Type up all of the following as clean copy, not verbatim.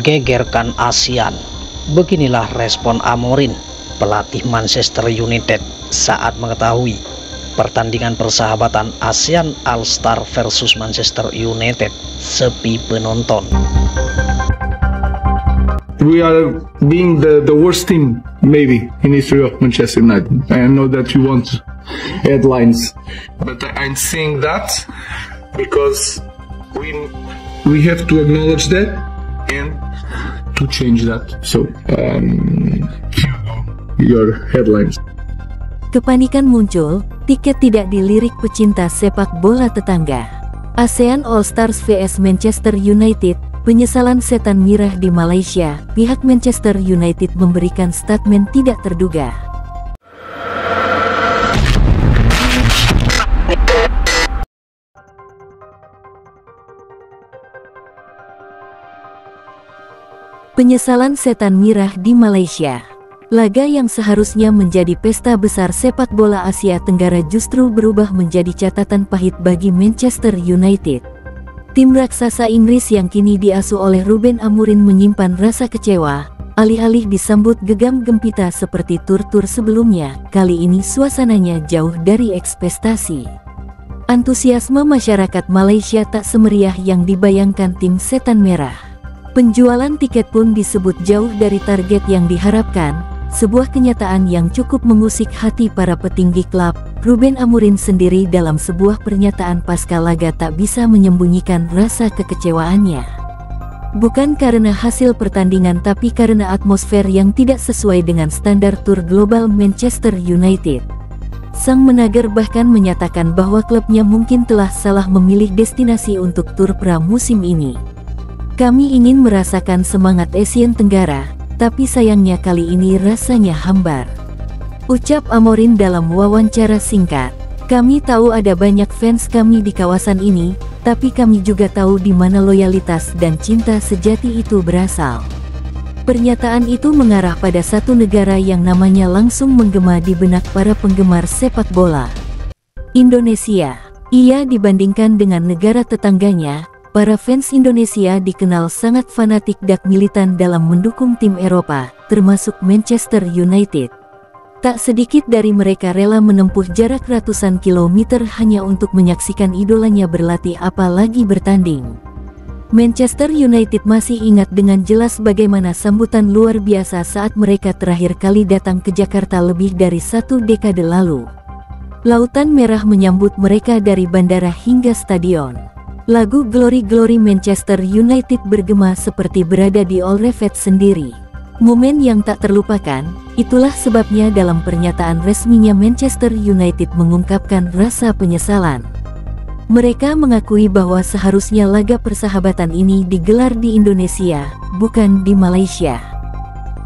menggegerkan ASEAN. Beginilah respon Amorim, pelatih Manchester United, saat mengetahui pertandingan persahabatan ASEAN All-Star versus Manchester United sepi penonton. We are being the worst team maybe in history of Manchester United. I know that you want headlines, but I'm saying that because we have to acknowledge that and to change that. So your headlines. Kepanikan muncul, tiket tidak dilirik pecinta sepak bola tetangga. ASEAN All-Stars vs Manchester United, penyesalan setan mirah di Malaysia. Pihak Manchester United memberikan statement tidak terduga. Penyesalan setan mirah di Malaysia. Laga yang seharusnya menjadi pesta besar sepak bola Asia Tenggara justru berubah menjadi catatan pahit bagi Manchester United. Tim raksasa Inggris yang kini diasuh oleh Ruben Amorim menyimpan rasa kecewa, alih-alih disambut gegam gempita seperti tur-tur sebelumnya. Kali ini suasananya jauh dari ekspektasi. Antusiasme masyarakat Malaysia tak semeriah yang dibayangkan tim setan merah. Penjualan tiket pun disebut jauh dari target yang diharapkan, sebuah kenyataan yang cukup mengusik hati para petinggi klub. Ruben Amorim sendiri dalam sebuah pernyataan pasca laga tak bisa menyembunyikan rasa kekecewaannya. Bukan karena hasil pertandingan tapi karena atmosfer yang tidak sesuai dengan standar tur global Manchester United. Sang menager bahkan menyatakan bahwa klubnya mungkin telah salah memilih destinasi untuk tur pramusim ini. Kami ingin merasakan semangat Asian Tenggara, tapi sayangnya kali ini rasanya hambar, ucap Amorim dalam wawancara singkat. Kami tahu ada banyak fans kami di kawasan ini, tapi kami juga tahu di mana loyalitas dan cinta sejati itu berasal. Pernyataan itu mengarah pada satu negara yang namanya langsung menggema di benak para penggemar sepak bola. Indonesia. Ia dibandingkan dengan negara tetangganya, para fans Indonesia dikenal sangat fanatik dan militan dalam mendukung tim Eropa, termasuk Manchester United. Tak sedikit dari mereka rela menempuh jarak ratusan kilometer hanya untuk menyaksikan idolanya berlatih apalagi bertanding. Manchester United masih ingat dengan jelas bagaimana sambutan luar biasa saat mereka terakhir kali datang ke Jakarta lebih dari 1 dekade lalu. Lautan merah menyambut mereka dari bandara hingga stadion. Lagu Glory Glory Manchester United bergema seperti berada di Old Trafford sendiri. Momen yang tak terlupakan, itulah sebabnya dalam pernyataan resminya Manchester United mengungkapkan rasa penyesalan. Mereka mengakui bahwa seharusnya laga persahabatan ini digelar di Indonesia, bukan di Malaysia.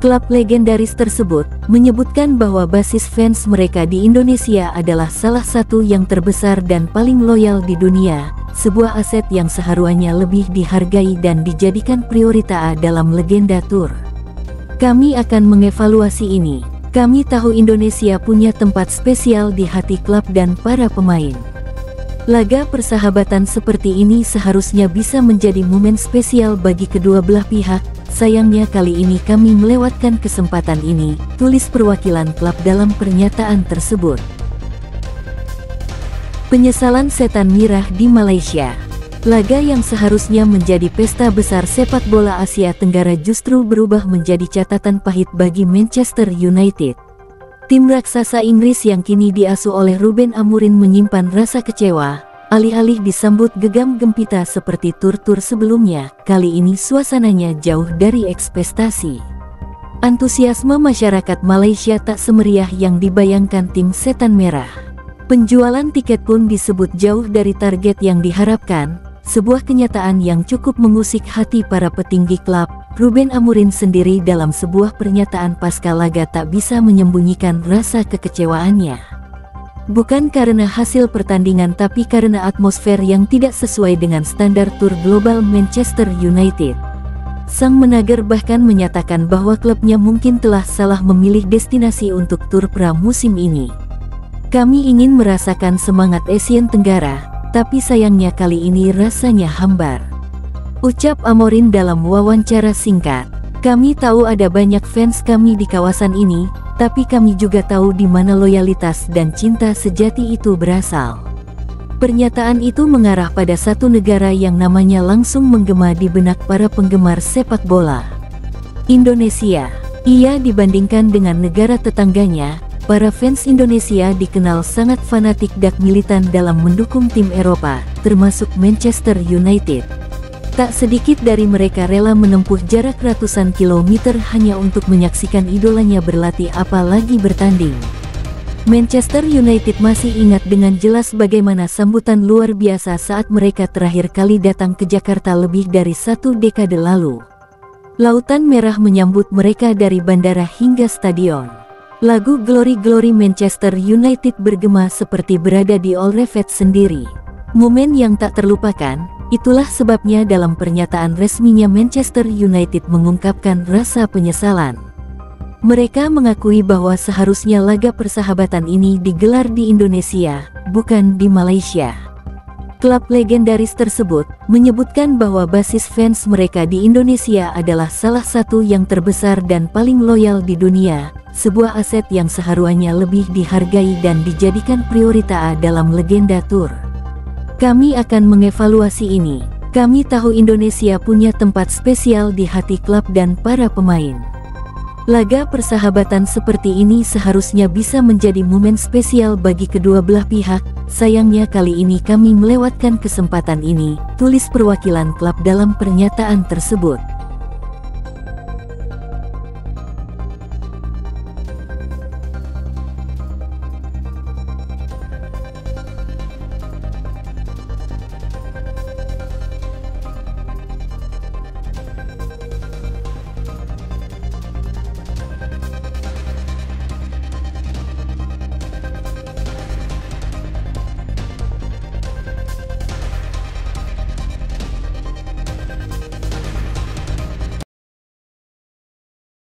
Klub legendaris tersebut menyebutkan bahwa basis fans mereka di Indonesia adalah salah satu yang terbesar dan paling loyal di dunia, sebuah aset yang seharusnya lebih dihargai dan dijadikan prioritas dalam legenda tur. Kami akan mengevaluasi ini. Kami tahu Indonesia punya tempat spesial di hati klub dan para pemain. Laga persahabatan seperti ini seharusnya bisa menjadi momen spesial bagi kedua belah pihak. Sayangnya kali ini kami melewatkan kesempatan ini, tulis perwakilan klub dalam pernyataan tersebut. Penyesalan setan mirah di Malaysia. Laga yang seharusnya menjadi pesta besar sepak bola Asia Tenggara justru berubah menjadi catatan pahit bagi Manchester United. Tim raksasa Inggris yang kini diasuh oleh Ruben Amorim menyimpan rasa kecewa, alih-alih disambut gegam gempita seperti tur-tur sebelumnya. Kali ini suasananya jauh dari ekspektasi. Antusiasme masyarakat Malaysia tak semeriah yang dibayangkan tim setan merah. Penjualan tiket pun disebut jauh dari target yang diharapkan, sebuah kenyataan yang cukup mengusik hati para petinggi klub. Ruben Amorim sendiri dalam sebuah pernyataan pasca laga tak bisa menyembunyikan rasa kekecewaannya. Bukan karena hasil pertandingan tapi karena atmosfer yang tidak sesuai dengan standar tur global Manchester United. Sang menager bahkan menyatakan bahwa klubnya mungkin telah salah memilih destinasi untuk tur pramusim ini. Kami ingin merasakan semangat Asian Tenggara, tapi sayangnya kali ini rasanya hambar, ucap Amorin dalam wawancara singkat. Kami tahu ada banyak fans kami di kawasan ini, tapi kami juga tahu di mana loyalitas dan cinta sejati itu berasal. Pernyataan itu mengarah pada satu negara yang namanya langsung menggema di benak para penggemar sepak bola. Indonesia. Ia dibandingkan dengan negara tetangganya, para fans Indonesia dikenal sangat fanatik dan militan dalam mendukung tim Eropa, termasuk Manchester United. Tak sedikit dari mereka rela menempuh jarak ratusan kilometer hanya untuk menyaksikan idolanya berlatih apalagi bertanding. Manchester United masih ingat dengan jelas bagaimana sambutan luar biasa saat mereka terakhir kali datang ke Jakarta lebih dari 1 dekade lalu. Lautan Merah menyambut mereka dari bandara hingga stadion. Lagu Glory Glory Manchester United bergema seperti berada di Old Trafford sendiri. Momen yang tak terlupakan. Itulah sebabnya dalam pernyataan resminya Manchester United mengungkapkan rasa penyesalan. Mereka mengakui bahwa seharusnya laga persahabatan ini digelar di Indonesia, bukan di Malaysia. Klub legendaris tersebut menyebutkan bahwa basis fans mereka di Indonesia adalah salah satu yang terbesar dan paling loyal di dunia, sebuah aset yang seharusnya lebih dihargai dan dijadikan prioritas dalam legenda tur. Kami akan mengevaluasi ini. Kami tahu Indonesia punya tempat spesial di hati klub dan para pemain. Laga persahabatan seperti ini seharusnya bisa menjadi momen spesial bagi kedua belah pihak. Sayangnya kali ini kami melewatkan kesempatan ini, tulis perwakilan klub dalam pernyataan tersebut.